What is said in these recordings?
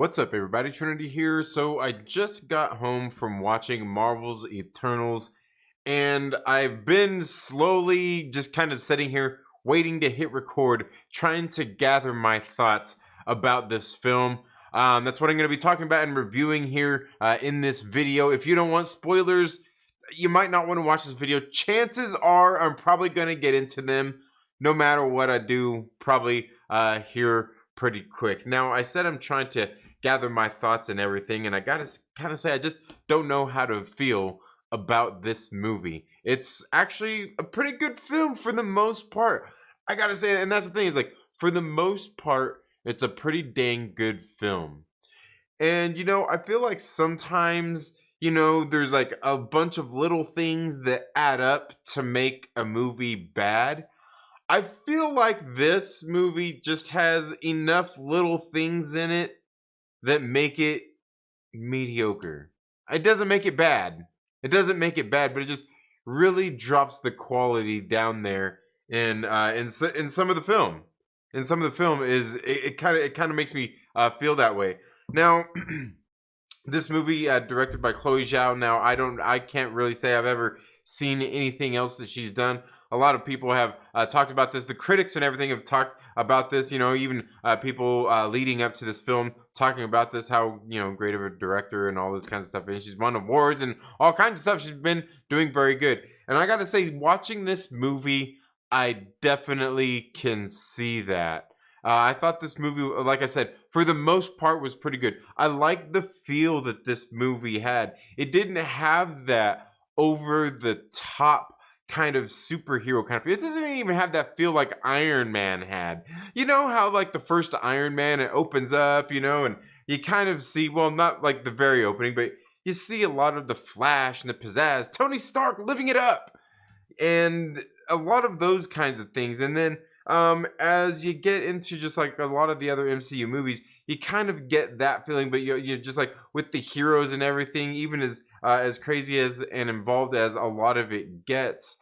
What's up, everybody? Trinity here. So I just got home from watching Marvel's Eternals, and I've been slowly just kind of sitting here waiting to hit record, trying to gather my thoughts about this film. That's what I'm going to be talking about and reviewing here in this video. If you don't want spoilers, you might not want to watch this video. Chances are I'm probably going to get into them no matter what I do, probably here pretty quick. Now, I said I'm trying to gather my thoughts and everything, and I gotta kind of say I just don't know how to feel about this movie. It's actually a pretty good film for the most part, I gotta say. And that's the thing, is like, for the most part, it's a pretty dang good film. And I feel like sometimes there's like a bunch of little things that add up to make a movie bad. I feel like this movie just has enough little things in it that make it mediocre. It doesn't make it bad. It doesn't make it bad, but it just really drops the quality down there in some of the film. In some of the film it kind of makes me feel that way. Now, this movie directed by Chloe Zhao. Now, I can't really say I've ever seen anything else that she's done. A lot of people have talked about this. The critics and everything have talked about this. Even people leading up to this film talking about this, how great of a director and all this kind of stuff. And she's won awards and all kinds of stuff. She's been doing very good. And I gotta say, watching this movie, I definitely can see that. I thought this movie, like I said, for the most part was pretty good. I liked the feel that this movie had. It didn't have that over the top kind of superhero kind of feel. It doesn't even have that feel like Iron Man had. You know how like the first Iron Man, it opens up, and you kind of see, well, not like the very opening, but you see a lot of the flash and the pizzazz, Tony Stark living it up, and a lot of those kinds of things. And then as you get into just like a lot of the other MCU movies, you kind of get that feeling, but you're just like with the heroes and everything, even as crazy as and involved as a lot of it gets,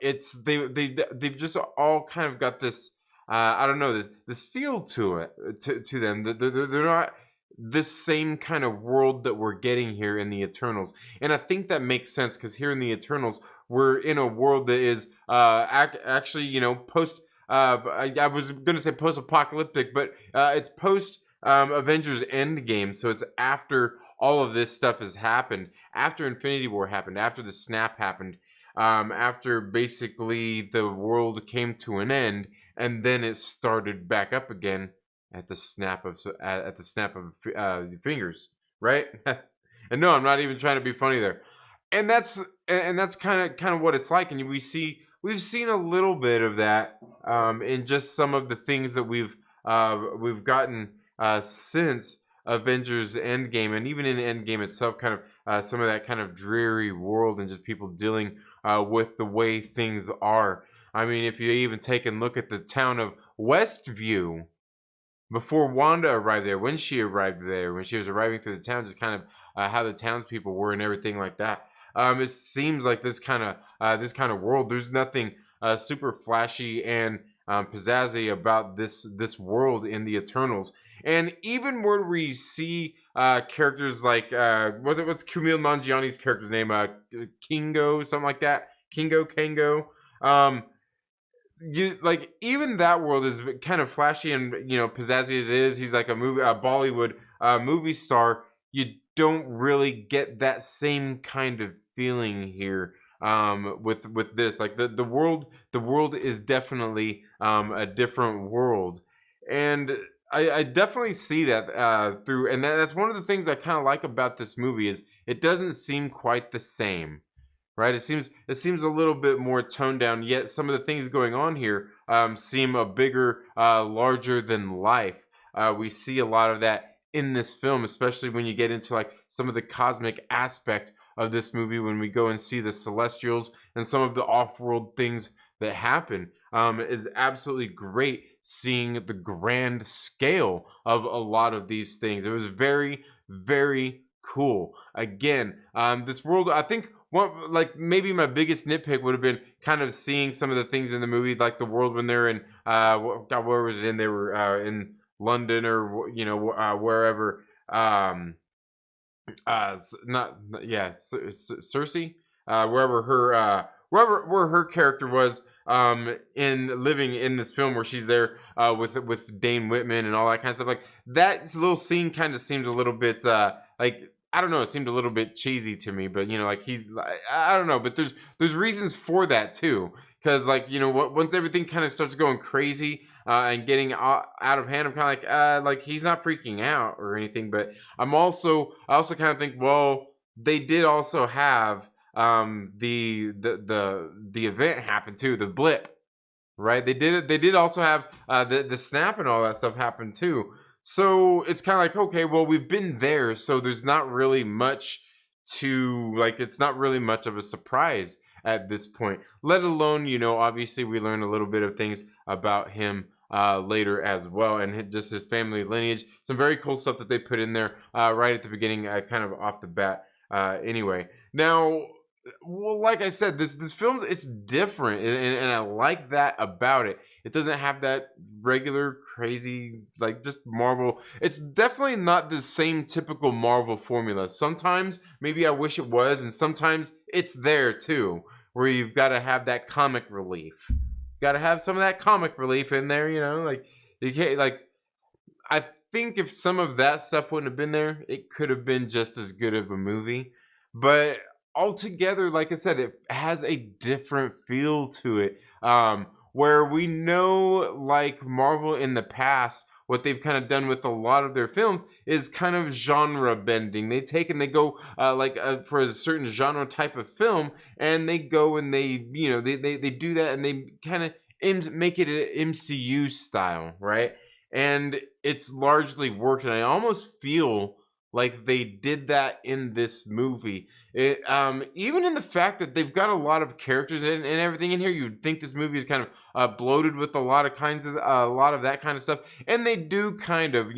it's they've just all kind of got this I don't know, this feel to it, to them. They're not this same kind of world that we're getting here in the Eternals, and I think that makes sense because here in the Eternals we're in a world that is actually post. I was going to say post-apocalyptic, but it's post Avengers Endgame, so it's after all of this stuff has happened, after Infinity War happened, after the snap happened, after basically the world came to an end, and then it started back up again at the snap of fingers, right? And no, I'm not even trying to be funny there. And that's kind of what it's like, and we've seen a little bit of that in just some of the things that we've gotten since Avengers Endgame, and even in Endgame itself, kind of some of that kind of dreary world and just people dealing with the way things are. I mean, if you even take a look at the town of Westview before Wanda arrived there, when she was arriving through the town, just kind of how the townspeople were and everything like that. It seems like this kind of world. There's nothing super flashy and pizzazzy about this world in the Eternals. And even where we see characters like what's Kumail Nanjiani's character's name? Kingo, something like that. Kango. You like, even that world is kind of flashy and pizzazzy as it is. He's like a Bollywood movie star. You don't really get that same kind of feeling here with this. Like the world is definitely a different world, and I definitely see that through, and that's one of the things I kind of like about this movie is it doesn't seem quite the same. Right, it seems a little bit more toned down. Yet some of the things going on here seem a bigger, larger than life. We see a lot of that in this film, especially when you get into like some of the cosmic aspect of this movie. When we go and see the Celestials and some of the off-world things that happen, is absolutely great. Seeing the grand scale of a lot of these things, it was very, very cool. Again, this world, I think. Like maybe my biggest nitpick would have been kind of seeing some of the things in the movie, like the world when they're in where was it in? They were in London or wherever. Not yeah, Cersei, wherever her where her character was in living in this film, where she's there with Dane Whitman and all that kind of stuff. Like that little scene kind of seemed a little bit like, I don't know, it seemed a little bit cheesy to me, but like he's, I don't know, but there's reasons for that too, because like once everything kind of starts going crazy and getting out of hand, I'm kind of like he's not freaking out or anything, but I also kind of think, well, they did also have the event happen too, the blip, right? They did also have the snap and all that stuff happen too. So it's kind of like, okay, well, we've been there, so there's not really much to like, it's not really much of a surprise at this point, let alone, obviously we learn a little bit of things about him later as well, and just his family lineage. Some very cool stuff that they put in there right at the beginning, kind of off the bat. Anyway, now, well, like I said, this film, it's different, and I like that about it. It doesn't have that regular crazy, like, just Marvel. It's definitely not the same typical Marvel formula. Sometimes maybe I wish it was, and sometimes it's there too, where you've got to have that comic relief. Got to have some of that comic relief in there, like you can't, like, I think if some of that stuff wouldn't have been there, it could have been just as good of a movie. But altogether, like I said, it has a different feel to it. Where we know, like Marvel in the past, what they've kind of done with a lot of their films is kind of genre bending. They take and they go for a certain genre type of film, and they go and they do that, and they kind of make it an MCU style, right? And it's largely worked, and I almost feel like they did that in this movie. Even in the fact that they've got a lot of characters and everything in here, you'd think this movie is kind of bloated with a lot of that kind of stuff, and they do kind of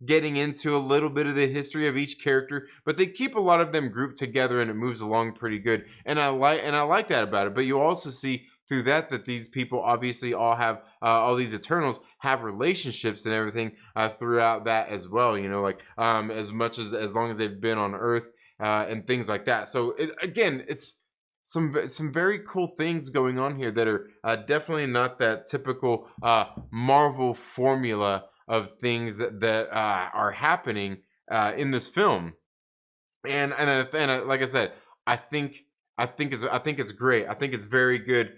getting into a little bit of the history of each character, but they keep a lot of them grouped together, and it moves along pretty good, and I like that about it. But you also see through that these people obviously all have all these Eternals have relationships and everything throughout that as well, as much as long as they've been on Earth and things like that. So it's some very cool things going on here that are definitely not that typical Marvel formula of things that are happening in this film. And like I said, I think it's great. I think it's very good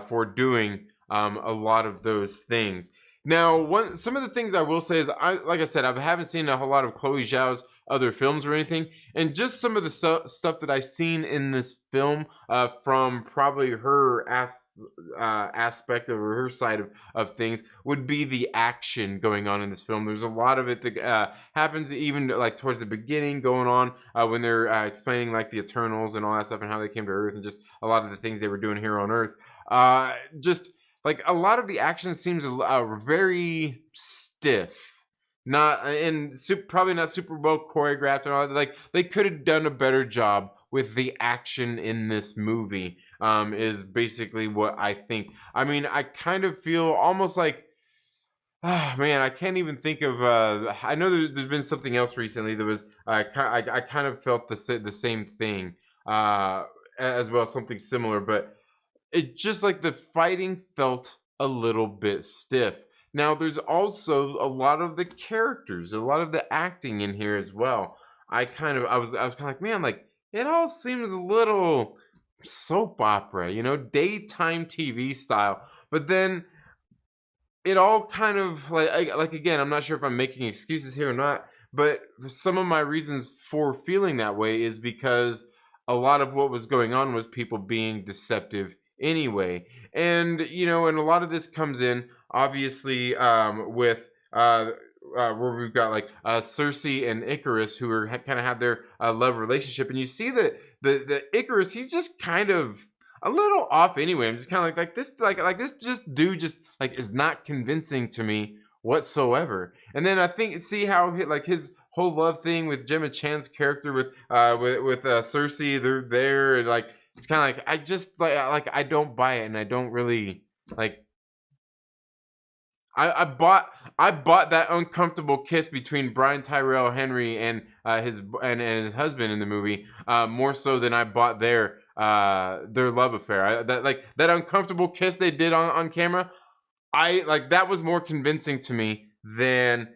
for doing a lot of those things. Now, some of the things I will say is, like I said, I haven't seen a whole lot of Chloe Zhao's other films or anything, and just some of the stuff that I've seen in this film from probably her aspect of her side of things would be the action going on in this film. There's a lot of it that happens even like towards the beginning, going on when they're explaining like the Eternals and all that stuff and how they came to Earth, and just a lot of the things they were doing here on Earth. Just like a lot of the action seems very stiff, probably not super well choreographed and all that. Like they could have done a better job with the action in this movie. Is basically what I think. I mean, I kind of feel almost like, man, I can't even think of. I know there's been something else recently that was. I kind of felt the same thing as well, something similar, but it just like the fighting felt a little bit stiff. Now, there's also a lot of the characters, a lot of the acting in here as well. I was kind of like, man, like it all seems a little soap opera, daytime TV style. But then it all kind of like again, I'm not sure if I'm making excuses here or not, but some of my reasons for feeling that way is because a lot of what was going on was people being deceptive anyway. And and a lot of this comes in obviously with where we've got like Cersei and Icarus, who are kind of have their love relationship, and you see that the Icarus, he's just kind of a little off anyway. I'm just kind of like this just dude just like is not convincing to me whatsoever. And then I think see how his whole love thing with Gemma Chan's character with Cersei, they're there, and like it's kind of like I just like I don't buy it, and I don't really like. I bought that uncomfortable kiss between Brian Tyrell Henry and his husband in the movie more so than I bought their love affair. That uncomfortable kiss they did on camera. I like that was more convincing to me than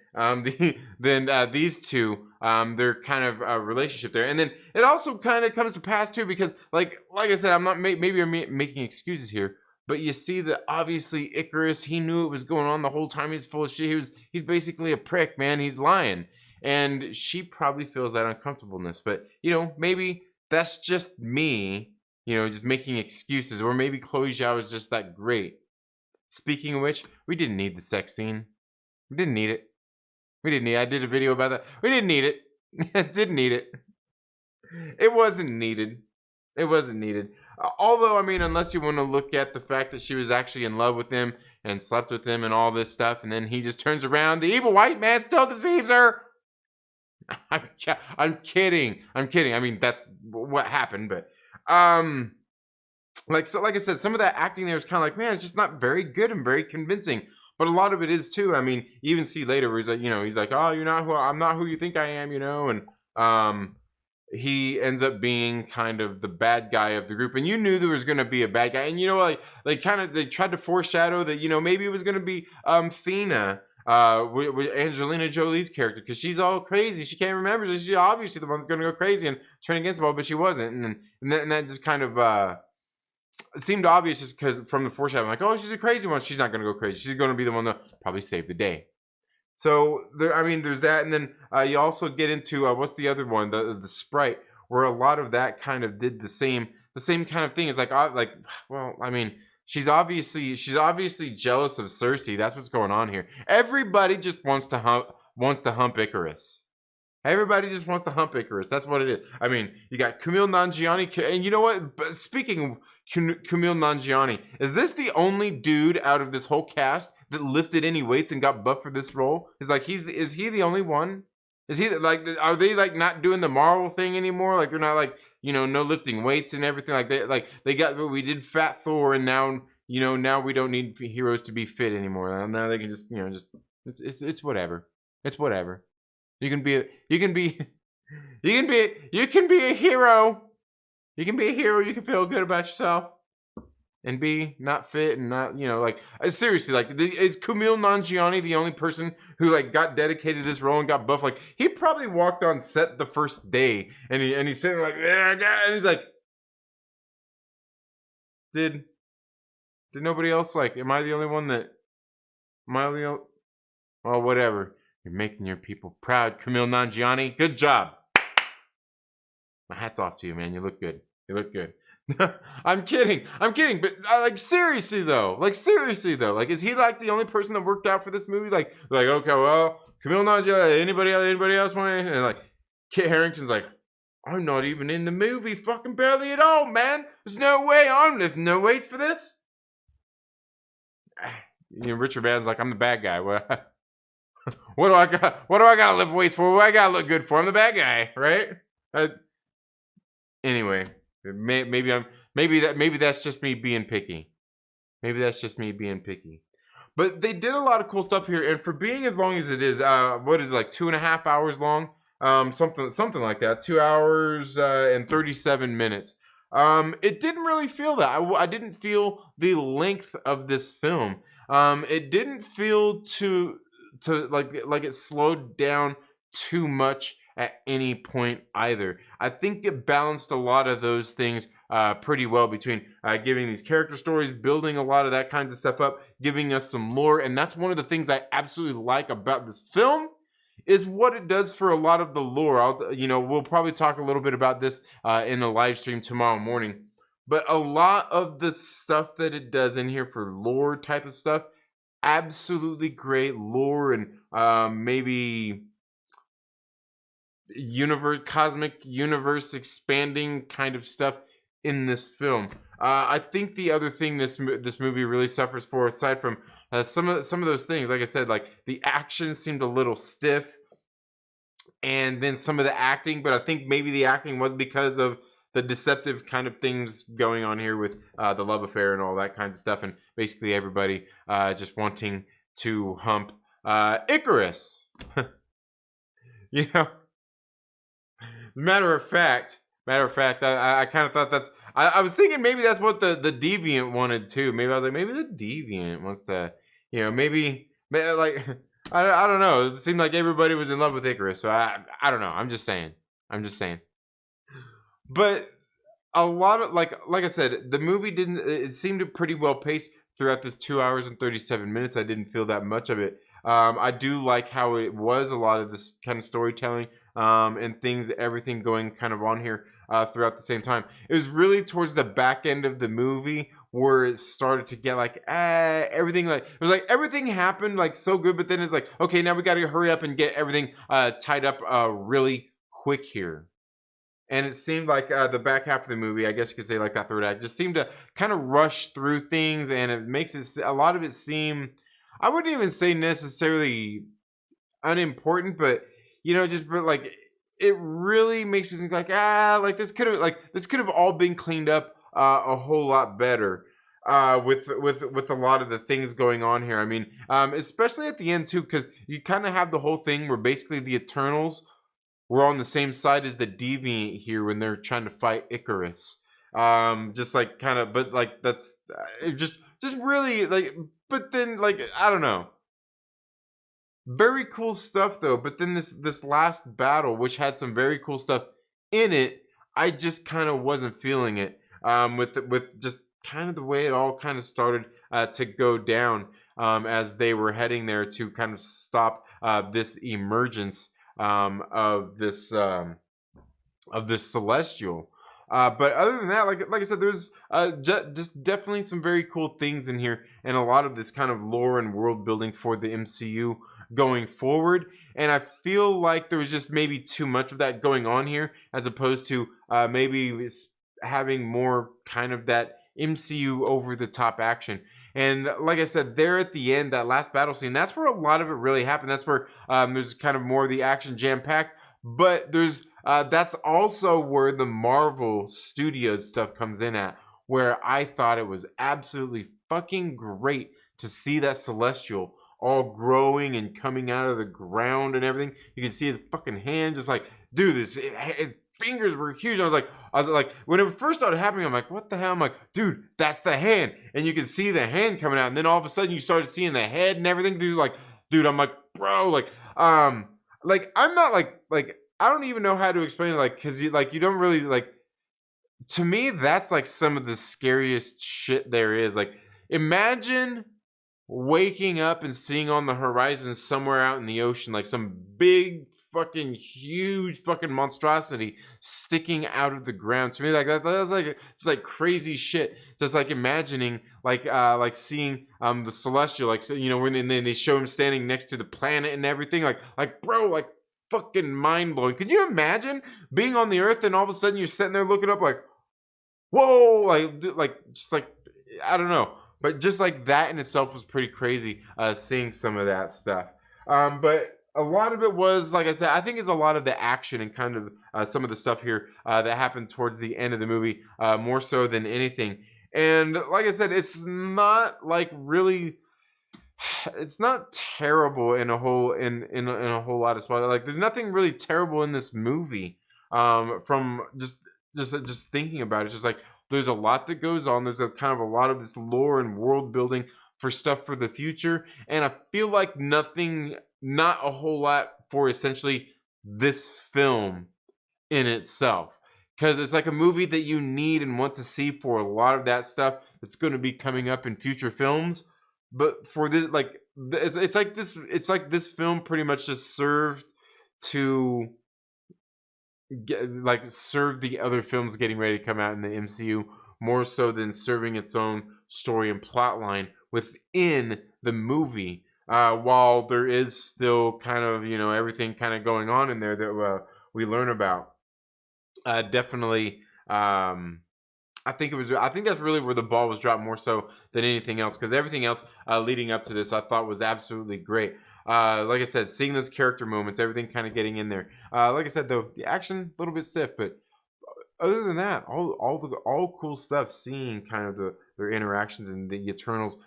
these two their kind of relationship there. And then it also kind of comes to pass too because like I said, I'm not maybe I'm making excuses here. But you see that obviously Icarus, he knew it was going on the whole time. He's full of shit. He's basically a prick, man. He's lying. And she probably feels that uncomfortableness. But, you know, maybe that's just me, you know, just making excuses. Or maybe Chloe Zhao is just that great. Speaking of which, we didn't need the sex scene. We didn't need it. We didn't need it. I did a video about that. We didn't need it. Didn't need it. It wasn't needed. It wasn't needed. Although, I mean, unless you want to look at the fact that she was actually in love with him and slept with him and all this stuff, and then he just turns around, the evil white man still deceives her. I'm kidding. I mean, that's what happened, but like I said, some of that acting there is kind of like, man, it's just not very good and very convincing. But a lot of it is too. I mean, you even see later where he's like, you know, he's like, oh, I'm not who you think I am, you know, and he ends up being kind of the bad guy of the group, and you knew there was going to be a bad guy, and you know, like they tried to foreshadow that, you know, maybe it was going to be Thena, with Angelina Jolie's character, because she's all crazy, she can't remember, she's obviously the one that's going to go crazy and turn against them all, but she wasn't, and that just kind of seemed obvious just because from the foreshadowing, like, oh, she's a crazy one, she's not going to go crazy, she's going to be the one that probably save the day. So there, I mean, there's that, and then you also get into what's the other one, the Sprite, where a lot of that kind of did the same kind of thing. It's like, well, I mean, she's obviously jealous of Cersei. That's what's going on here. Everybody just wants to hump Icarus. Everybody just wants to hump Icarus. That's what it is. I mean, you got Kumail Nanjiani, and you know what? Speaking of Kumail Nanjiani, is this the only dude out of this whole cast that lifted any weights and got buff for this role? Is he the only one? Is he like, are they like not doing the Marvel thing anymore? Like they're not like, you know, no lifting weights and everything we did Fat Thor, and now, you know, now we don't need heroes to be fit anymore. Now they can just, you know, just it's whatever. It's whatever. You can be a hero. You can be a hero. You can feel good about yourself and be not fit and not, you know, like, seriously, like, is Kumail Nanjiani the only person who like got dedicated to this role and got buff? Like, he probably walked on set the first day and he's sitting like, yeah, and he's like, did nobody else, like, am I the only one that, well, whatever. You're making your people proud, Kumail Nanjiani. Good job. My hat's off to you, man. You look good. You look good. I'm kidding. But like seriously though, like is he like the only person that worked out for this movie? Like okay, well, Kumail Nanjiani. Anybody else want to? And like Kit Harington's like, I'm not even in the movie, fucking barely at all, man. There's no way I'm lifting no weights for this. You know, Richard Van's like, I'm the bad guy. What do I gotta lift weights for? What do I gotta look good for? I'm the bad guy, right? Anyway, maybe that's just me being picky. But they did a lot of cool stuff here, and for being as long as it is, what is it, like 2.5 hours long? Something like that. 2 hours and 37 minutes. It didn't really feel that. I didn't feel the length of this film. It didn't feel to like it slowed down too much at any point either. I think it balanced a lot of those things pretty well between giving these character stories, building a lot of that kinds of stuff up, giving us some lore, and that's one of the things I absolutely like about this film is what it does for a lot of the lore. We'll probably talk a little bit about this in a live stream tomorrow morning, but a lot of the stuff that it does in here for lore type of stuff, absolutely great lore and maybe cosmic universe expanding kind of stuff in this film. I think the other thing this movie really suffers for, aside from some of those things, like I said, like the action seemed a little stiff, and then some of the acting, but I think maybe the acting was because of the deceptive kind of things going on here with the love affair and all that kinds of stuff, and basically everybody just wanting to hump Icarus. You know, matter of fact, I kind of thought that's. I was thinking maybe that's what the deviant wanted too. Maybe I was like, maybe the deviant wants to, maybe like I don't know. It seemed like everybody was in love with Icarus, so I don't know. I'm just saying. But a lot of like I said, the movie didn't. It seemed pretty well paced throughout this 2 hours and 37 minutes. I didn't feel that much of it. I do like how it was a lot of this kind of storytelling and things, everything going kind of on here throughout the same time. It was really towards the back end of the movie where it started to get like everything, like it was like everything happened like so good, but then it's like, okay, now we got to hurry up and get everything tied up really quick here. And it seemed like the back half of the movie, I guess you could say like that third act, just seemed to kind of rush through things, and it makes it a lot of it seem, I wouldn't even say necessarily unimportant, but like it really makes me think like like this could have all been cleaned up a whole lot better with a lot of the things going on here. I mean, especially at the end too, because you kind of have the whole thing where basically the Eternals were on the same side as the Deviant here when they're trying to fight Icarus. Just like kind of, but like that's just really like, but then like I don't know. Very cool stuff though, but then this last battle, which had some very cool stuff in it, I just kind of wasn't feeling it. With just kind of the way it all kind of started to go down as they were heading there to kind of stop this emergence of this celestial. But other than that, like I said, there's just definitely some very cool things in here, and a lot of this kind of lore and world building for the MCU going forward. And I feel like there was just maybe too much of that going on here, as opposed to maybe having more kind of that MCU over the top action. And like I said, there at the end, that last battle scene, that's where a lot of it really happened. That's where there's kind of more of the action jam-packed. But there's that's also where the Marvel Studios stuff comes in at, where I thought it was absolutely fucking great to see that Celestial all growing and coming out of the ground and everything. You can see his fucking hand, just like, dude, his fingers were huge. I was like, when it first started happening, I'm like, what the hell? I'm like, dude, that's the hand. And you can see the hand coming out. And then all of a sudden you started seeing the head and everything. Dude, I'm like, bro, I'm not like, I don't even know how to explain it. Like, cause you don't really like, to me, that's like some of the scariest shit there is. Like, imagine waking up and seeing on the horizon somewhere out in the ocean, like some big fucking huge fucking monstrosity sticking out of the ground. To me, like that's like, it's like crazy shit. Just like imagining like seeing the Celestial, like, so, when they show him standing next to the planet and everything, like bro, like fucking mind blowing. Could you imagine being on the Earth and all of a sudden you're sitting there looking up like, whoa, like just like, I don't know. But just like that in itself was pretty crazy, seeing some of that stuff. But a lot of it was, like I said, I think it's a lot of the action and kind of some of the stuff here that happened towards the end of the movie, more so than anything. And like I said, it's not like really, it's not terrible in a whole in a whole lot of spots. Like there's nothing really terrible in this movie. From just thinking about it, it's just like, there's a lot that goes on. There's a kind of a lot of this lore and world building for stuff for the future. And I feel like not a whole lot for essentially this film in itself. Because it's like a movie that you need and want to see for a lot of that stuff that's going to be coming up in future films. But for this, like, it's like this film pretty much just served to serve the other films getting ready to come out in the MCU more so than serving its own story and plot line within the movie. While there is still kind of everything kind of going on in there that we learn about. Definitely, I think that's really where the ball was dropped more so than anything else, because everything else leading up to this I thought was absolutely great. Like I said, seeing those character moments, everything kind of getting in there. Like I said, though, the action a little bit stiff, but other than that, all cool stuff. Seeing kind of their interactions and the Eternals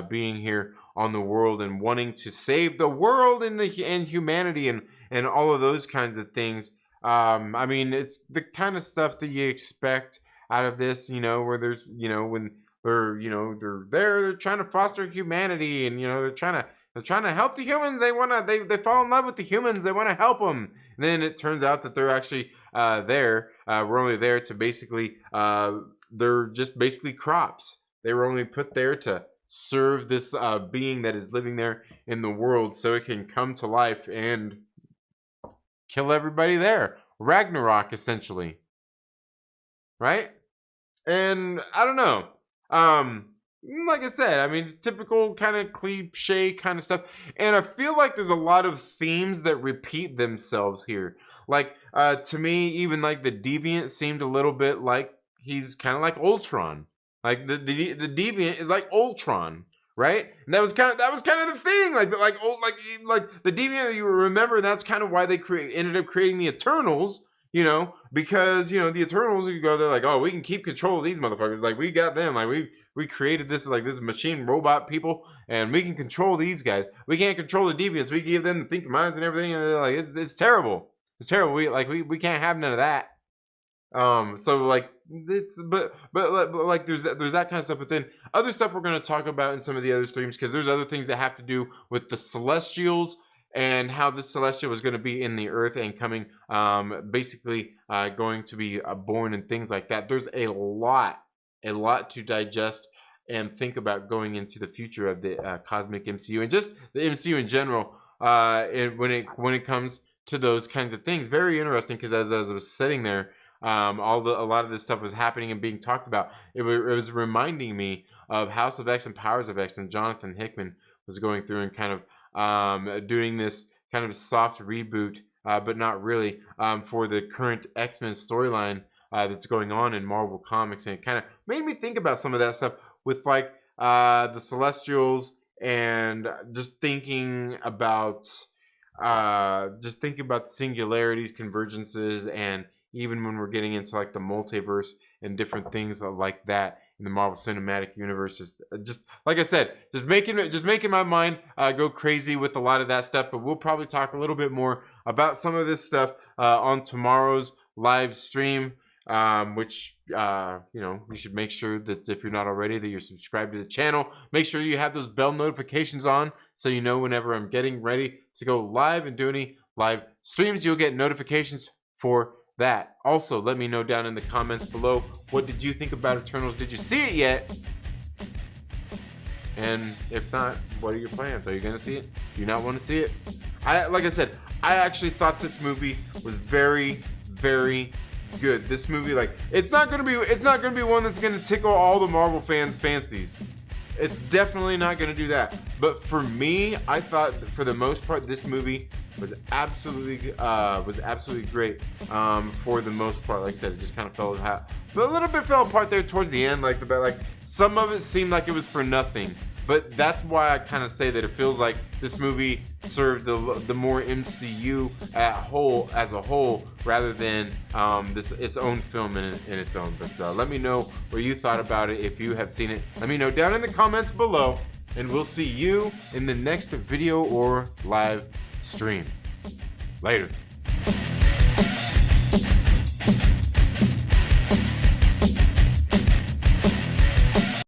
being here on the world and wanting to save the world and humanity and all of those kinds of things. I mean, it's the kind of stuff that you expect out of this, where there's, when they're trying to foster humanity, and they're trying to help the humans. They fall in love with the humans. They want to help them. And then it turns out that they're actually there. We're only there to basically they're just basically crops. They were only put there to serve this being that is living there in the world, so it can come to life and kill everybody there. Ragnarok, essentially. Right? And I don't know. Like I said, I mean, it's typical kind of cliche kind of stuff. And I feel like there's a lot of themes that repeat themselves here. Like, to me, even like the Deviant seemed a little bit like he's kind of like Ultron. Like the Deviant is like Ultron, right? And that was kind of the thing. Like the Deviant, you remember, that's kind of why they ended up creating the Eternals. Because the Eternals, you go there like, oh, we can keep control of these motherfuckers. Like, we got them. Like, we created this, like, this machine robot people, and we can control these guys. We can't control the Deviants. We give them the thinking minds and everything, and they're like, it's terrible. It's terrible. We can't have none of that. So like it's but like there's that kind of stuff. But then other stuff we're going to talk about in some of the other streams, because there's other things that have to do with the Celestials and how this Celestial is going to be in the earth and coming, basically going to be born and things like that. There's a lot to digest and think about going into the future of the cosmic MCU and just the MCU in general. And when it comes to those kinds of things, very interesting, because as I was sitting there, a lot of this stuff was happening and being talked about. It was reminding me of House of X and Powers of X when Jonathan Hickman was going through and kind of doing this kind of soft reboot, but not really, for the current X-Men storyline that's going on in Marvel Comics. And it kind of made me think about some of that stuff with like the Celestials, and just thinking about singularities, convergences, and even when we're getting into like the multiverse and different things like that in the Marvel Cinematic Universe, just like I said, just making my mind go crazy with a lot of that stuff. But we'll probably talk a little bit more about some of this stuff on tomorrow's live stream, which you should make sure that if you're not already, that you're subscribed to the channel. Make sure you have those bell notifications on, so you know whenever I'm getting ready to go live and do any live streams, you'll get notifications for that. Also, let me know down in the comments below, what did you think about Eternals? Did you see it yet? And if not, what are your plans? Are you gonna see it? Do you not want to see it? Like I said, I actually thought this movie was very, very good. This movie, like, it's not gonna be one that's gonna tickle all the Marvel fans' fancies. It's definitely not gonna do that. But for me, I thought for the most part, this movie was absolutely great. For the most part, like I said, it just kind of fell apart. But a little bit fell apart there towards the end. Like some of it seemed like it was for nothing. But that's why I kind of say that it feels like this movie served the more MCU as a whole, rather than its own film in its own. But let me know what you thought about it if you have seen it. Let me know down in the comments below, and we'll see you in the next video or live stream. Later.